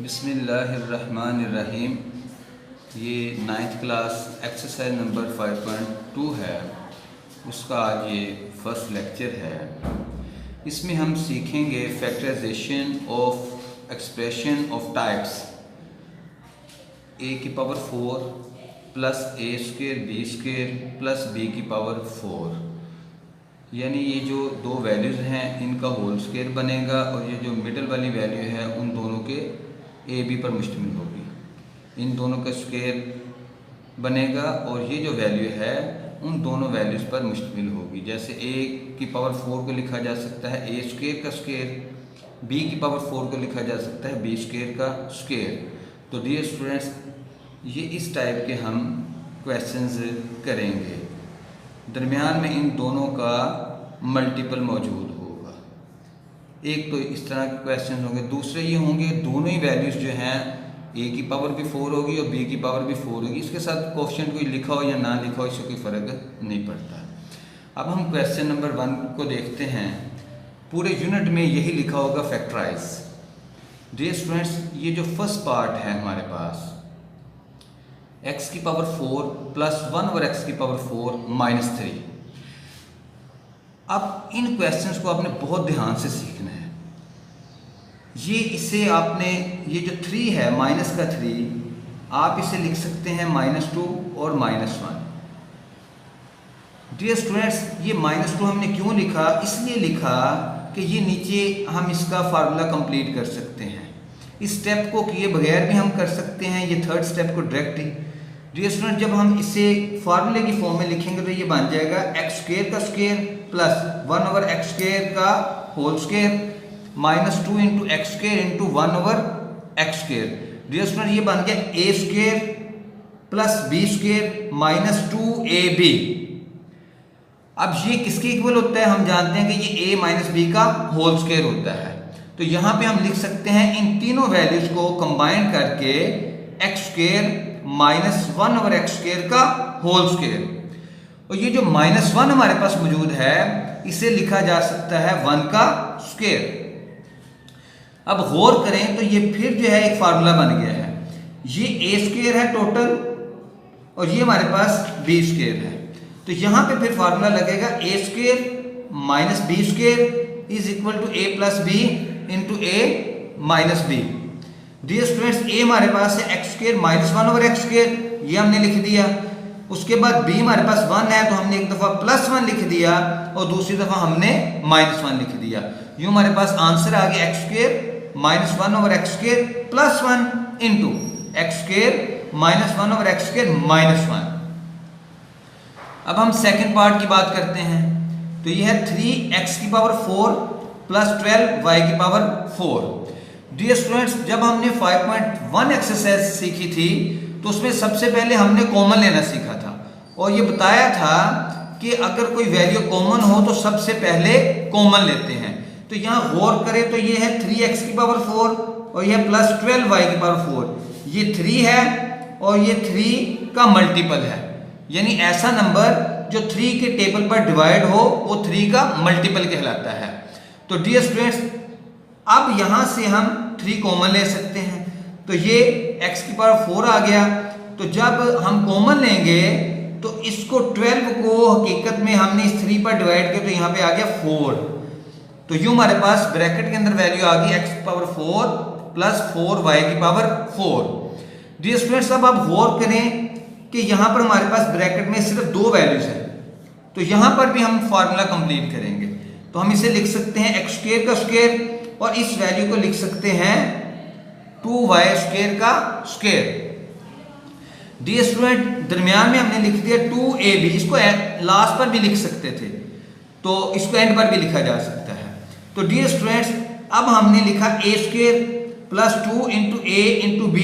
बिस्मिल्लाहिर्रहमानिर्रहीम। ये 9th class exercise number 5.2 है, उसका आज ये फर्स्ट लेक्चर है। इसमें हम सीखेंगे factorization of expression of types a⁴ plus a² b² plus b⁴, यानी ये जो दो वैल्यूज़ हैं इनका होल स्क्वायर बनेगा और ये जो मिडल वाली वैल्यू है उन दोनों के ए बी पर मुश्तमिल होगी। इन दोनों का स्क्वायर बनेगा और ये जो वैल्यू है उन दोनों वैल्यूज़ पर मुश्तमिल होगी। जैसे a⁴ को लिखा जा सकता है a² का स्क्वायर, b⁴ को लिखा जा सकता है b² का स्क्वायर। तो डियर स्टूडेंट्स, ये इस टाइप के हम क्वेश्चंस करेंगे। दरमियान में इन दोनों का मल्टीपल मौजूद होगा। एक तो इस तरह के क्वेश्चन होंगे, दूसरे ये होंगे दोनों ही वैल्यूज़ जो हैं a⁴ होगी और b⁴ होगी। इसके साथ कोएफिशिएंट कोई लिखा हो या ना लिखा हो इससे कोई फ़र्क नहीं पड़ता। अब हम क्वेश्चन नंबर 1 को देखते हैं। पूरे यूनिट में यही लिखा होगा फैक्टराइज। डियर स्टूडेंट्स, ये जो फर्स्ट पार्ट है हमारे पास x⁴ प्लस 1/x⁴ -3। अब इन क्वेश्चंस को आपने बहुत ध्यान से सीखना है। ये इसे आपने ये जो 3 है माइनस का 3, आप इसे लिख सकते हैं -2 और -1। डियर स्टूडेंट्स, ये -2 हमने क्यों लिखा? इसलिए लिखा कि ये नीचे हम इसका फार्मूला कंप्लीट कर सकते हैं। इस स्टेप को किए बगैर भी हम कर सकते हैं, ये थर्ड स्टेप को डायरेक्ट। डियर स्टूडेंट, जब हम इसे फार्मूले की फॉर्म में लिखेंगे तो ये बन जाएगा x² का स्क्वायर प्लस 1/x² का whole square -2 × x² × 1/x²। Dear student, ये बन गया a² प्लस b² -2ab। अब ये किसके इक्वल होता है? हम जानते हैं कि ये a - b का होल स्क्वायर होता है। तो यहाँ पे हम लिख सकते हैं इन तीनों वैल्यूज को कंबाइन करके x² -1/x² का होल स्क्वायर। और ये जो -1 हमारे पास मौजूद है इसे लिखा जा सकता है 1 का स्क्वायर। अब गौर करें तो ये फिर जो है एक फार्मूला बन गया है। ये a² है टोटल और ये हमारे पास b² है। तो यहां पे फिर फार्मूला लगेगा a² - b² = a + b × a - b। Dear students, a हमारे पास है x² -1/x², ये हमने लिख दिया। उसके बाद b हमारे पास 1 है तो हमने एक दफ़ा +1 लिख दिया और दूसरी दफ़ा हमने -1 लिख दिया। यूँ हमारे पास आंसर आ गया x² -1/x² + 1 × x² -1/x² -1। अब हम सेकेंड पार्ट की बात करते हैं। तो ये है 3x⁴ plus 12y⁴। Dear students, जब हमने 5.1 एक्सरसाइज सीखी थी तो उसमें सबसे पहले हमने कॉमन लेना सीखा था और ये बताया था कि अगर कोई वैल्यू कॉमन हो तो सबसे पहले कॉमन लेते हैं। तो यहाँ गौर करें तो ये है 3x⁴ और यह प्लस 12y⁴। ये 3 है और ये 3 का मल्टीपल है, यानी ऐसा नंबर जो 3 के टेबल पर डिवाइड हो वो 3 का मल्टीपल कहलाता है। तो डियर स्टूडेंट्स, अब यहां से हम 3 कॉमन ले सकते हैं। तो ये x⁴ आ गया। तो जब हम कॉमन लेंगे तो इसको 12 को हकीकत में हमने इस 3 पर डिवाइड किया तो यहाँ पे आ गया 4। तो यूं हमारे पास ब्रैकेट के अंदर वैल्यू आ गई x⁴ plus 4y⁴। Dear students, अब आप गौर करें कि यहाँ पर हमारे पास ब्रैकेट में सिर्फ 2 वैल्यूज हैं। तो यहाँ पर भी हम फार्मूला कंप्लीट करेंगे। तो हम इसे लिख सकते हैं x² का स्क्वायर और इस वैल्यू को लिख सकते हैं 2y² का स्क्वायर। डियर स्टूडेंट, दरमियान में हमने लिख दिया 2ab। इसको लास्ट पर भी लिख सकते थे, तो इसको एंड पर भी लिखा जा सकता है। तो डियर स्टूडेंट्स, अब हमने लिखा a² plus 2 × a × b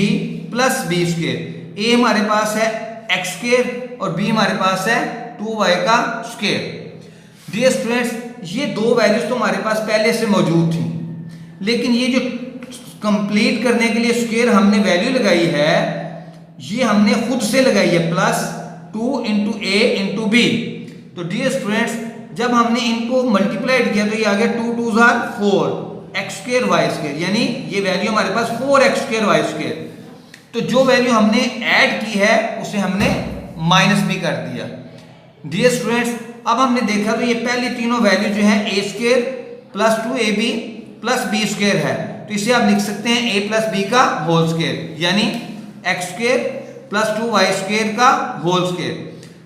plus b²। a हमारे पास है x² और b हमारे पास है 2y का स्क्वायर। डियर स्टूडेंट्स, ये दो वैल्यूज तो हमारे पास पहले से मौजूद थी, लेकिन ये जो कंप्लीट करने के लिए स्क्वायर हमने वैल्यू लगाई है ये हमने खुद से लगाई है प्लस 2 × a × b। तो डियर स्टूडेंट्स, जब हमने इनको मल्टीप्लाइड किया तो ये आ गया 2 × 2 = 4 एक्स स्क्र वाई स्क्र, यानी ये वैल्यू हमारे पास 4x स्क्र वाई स्क्र। तो जो वैल्यू हमने ऐड की है उसे हमने माइनस भी कर दिया। डियर स्टूडेंट्स, अब हमने देखा तो ये पहली तीनों वैल्यू जो है A square plus 2ab plus B square है, तो इसे आप लिख सकते हैं a प्लस बी का होल स्क्र, यानी X square plus 2y square का होल स्क्र।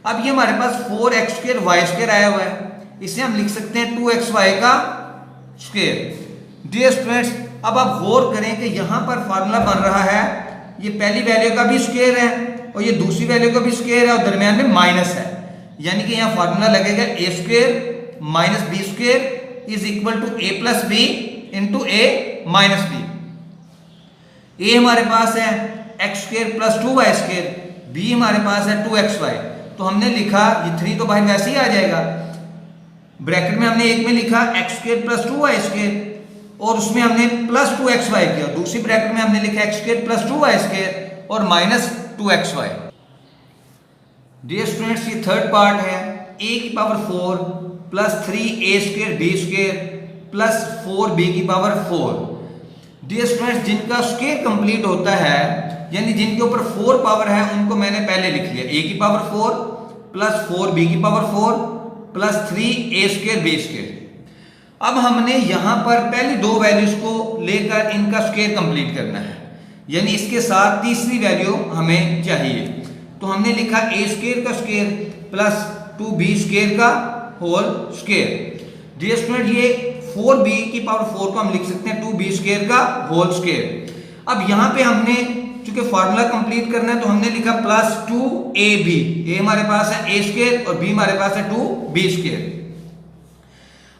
अब ये हमारे पास 4x स्क्र वाई स्क्र आया हुआ है, इसे हम लिख सकते हैं 2xy का स्क्र। डियर स्टूडेंट्स, अब आप गौर करें कि यहाँ पर फार्मूला बन रहा है, ये पहली वैल्यू का भी स्क्र है और ये दूसरी वैल्यू का भी स्क्र है और दरमियान में माइनस है, यानी कि यहाँ फार्मूला लगेगा a square minus B square is equal to a plus B into a minus B. a हमारे पास है X square plus 2y square, b हमारे पास है 2xy। तो हमने लिखा, ये 3 तो बाहर वैसे ही आ जाएगा, ब्रैकेट में हमने एक में लिखा x square plus 2y square और उसमें हमने प्लस 2xy किया, दूसरी ब्रैकेट में हमने लिखा x square plus 2y square और माइनस 2xy। डियर स्टूडेंट्स, ये थर्ड पार्ट है, a की power 4 plus 3a square b square plus 4b की पावर 4। डियर स्टूडेंट्स, जिनका स्क्र कंप्लीट होता है, यानी जिनके ऊपर 4 पावर है, उनको मैंने पहले लिख लिया, a की पावर 4 प्लस 4b की power 4 plus 3a square b square. अब हमने यहां पर पहली दो वैल्यूज को लेकर इनका स्क्र कंप्लीट करना है, यानी इसके साथ तीसरी वैल्यू हमें चाहिए। तो हमने लिखा a स्क्र का स्क्र प्लस 2b स्क्र का होल स्क्र। डियर स्टूडेंट, ये 4b की पावर 4 को हम लिख सकते हैं 2b स्क्र का होल स्क्र। अब यहाँ पे हमने चूंकि फार्मूला कंप्लीट करना है तो हमने लिखा प्लस 2ab, a हमारे पास है a स्क्र और b हमारे पास है 2b स्क्र।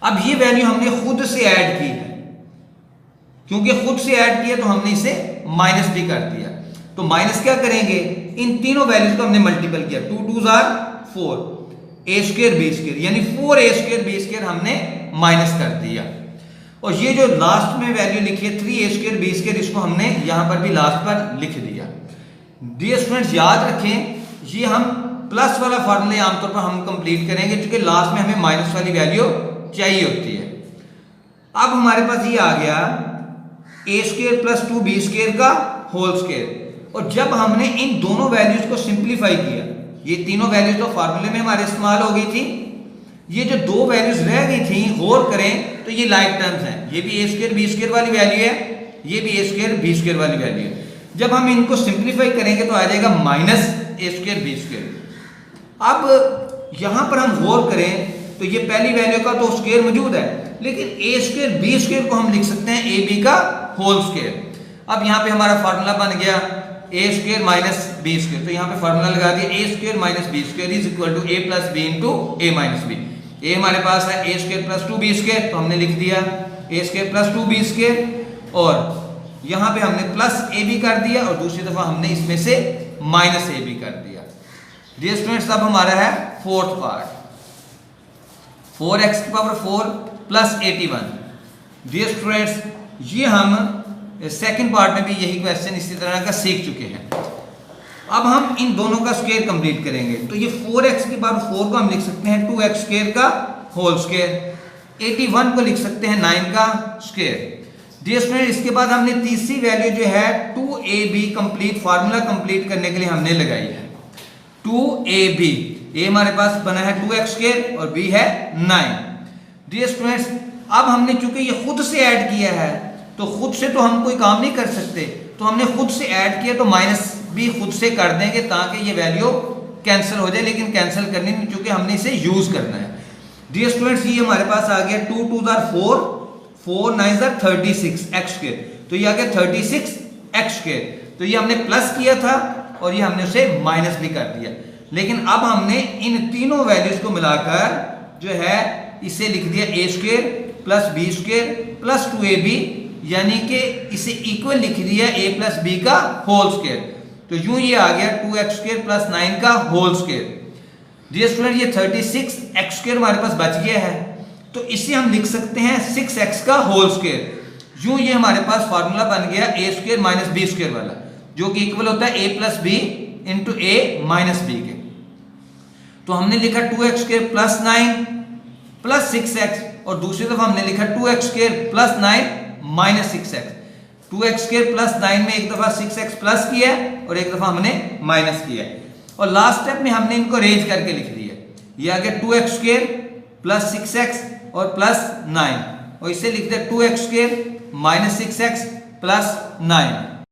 अब ये वैल्यू हमने खुद से ऐड की है, क्योंकि खुद से ऐड किया तो हमने इसे माइनस भी कर दिया। तो माइनस क्या करेंगे, इन तीनों वैल्यूज को हमने मल्टीपल किया, 2 2 are 4, a square b square, यानी 4a स्क्र b स्क्र हमने माइनस कर दिया। और ये जो लास्ट में वैल्यू लिखी है 3a स्क्र b स्क्र, इसको हमने यहां पर भी लास्ट पर लिख दिया। डियर स्टूडेंट्स, याद रखें, ये हम प्लस वाला फार्मूला आमतौर पर हम कंप्लीट करेंगे, क्योंकि लास्ट में हमें माइनस वाली वैल्यू चाहिए होती है। अब हमारे पास ये आ गया a square plus 2b square का होल स्क्र, और जब हमने इन दोनों वैल्यूज को सिंप्लीफाई किया, ये तीनों वैल्यूज तो फार्मूले में हमारे इस्तेमाल हो गई थी, ये जो दो वैल्यूज रह गई थी, गौर करें तो ये लाइक टर्म्स हैं, ये भी a स्क्र b स्क्र वाली वैल्यू है, ये भी a स्क्र b स्क्र वाली वैल्यू है। जब हम इनको सिंप्लीफाई करेंगे तो आ जाएगा minus a square b square. अब यहां पर हम गौर करें तो ये पहली वैल्यू का तो स्क्वायर मौजूद है, लेकिन a स्क्र b स्क्र को हम लिख सकते हैं ab का होल स्क्वायर। अब यहाँ पे हमारा फार्मूला बन गया a square minus b square, तो यहाँ पे फार्मूला लगा दिया a square minus b square is equal to a plus b into a minus b। a हमारे पास है a square plus 2b square, तो हमने लिख दिया a square plus 2b square, और यहाँ पे हमने प्लस ab कर दिया और दूसरी दफा हमने इसमें से माइनस ab कर दिया। डियर स्टूडेंट्स, अब हमारा है फोर्थ पार्ट, 4x की पावर 4 प्लस 81। डियर स्टूडेंट्स, ये हम सेकंड पार्ट में भी यही क्वेश्चन इसी तरह का सीख चुके हैं। अब हम इन दोनों का स्क्वायर कंप्लीट करेंगे, तो ये 4x की पावर 4 को हम लिख सकते हैं 2x स्क्वायर का होल स्क्वायर, 81 को लिख सकते हैं 9 का स्क्वायर। डियर स्टूडेंट, इसके बाद हमने तीसरी वैल्यू जो है 2ab कंप्लीट फार्मूला कंप्लीट करने के लिए हमने लगाई है 2ab। a हमारे पास बना है 2x स्क्वायर और b है 9। डियर स्टूडेंट्स, अब हमने चूंकि ये खुद से ऐड किया है, तो खुद से तो हम कोई काम नहीं कर सकते, तो हमने खुद से ऐड किया तो माइनस भी खुद से कर देंगे ताकि ये वैल्यू कैंसिल हो जाए, लेकिन कैंसिल करनी नहीं क्योंकि हमने इसे यूज करना है। डियर स्टूडेंट्स, ये हमारे पास आ गया 2 2 आर 4, 4 9 आर 36 x स्क्वायर, तो ये आ गया 36 x स्क्वायर। तो ये हमने प्लस किया था और ये हमने उसे माइनस भी कर दिया, लेकिन अब हमने इन तीनों वैल्यूज को मिलाकर जो है इसे लिख दिया a square plus b square plus 2ab, यानी कि इसे इक्वल लिख दिया a प्लस b का होल स्क्वायर। तो यूं ये आ गया 2x स्क्वायर प्लस 9 का होल स्क्वायर। डियर स्टूडेंट, ये 36 x स्क्वायर हमारे पास बच गया है, तो इसे हम लिख सकते हैं 6x का होल स्क्वायर। यूं ये हमारे पास फार्मूला बन गया a square minus b square वाला, जो कि इक्वल होता है a plus b into a minus b के। तो हमने लिखा 2x square plus 9 plus 6x, और दूसरी तरफ हमने लिखा 2x square plus 9 minus 6x। 2x² plus 9 में एक दफा 6x प्लस किया है और एक दफा हमने माइनस किया है, और लास्ट स्टेप में हमने इनको रेंज करके लिख दिया। ये आ गया 2x² प्लस 6x और प्लस 9, और इसे लिख दिया 2x² माइनस 6x प्लस 9।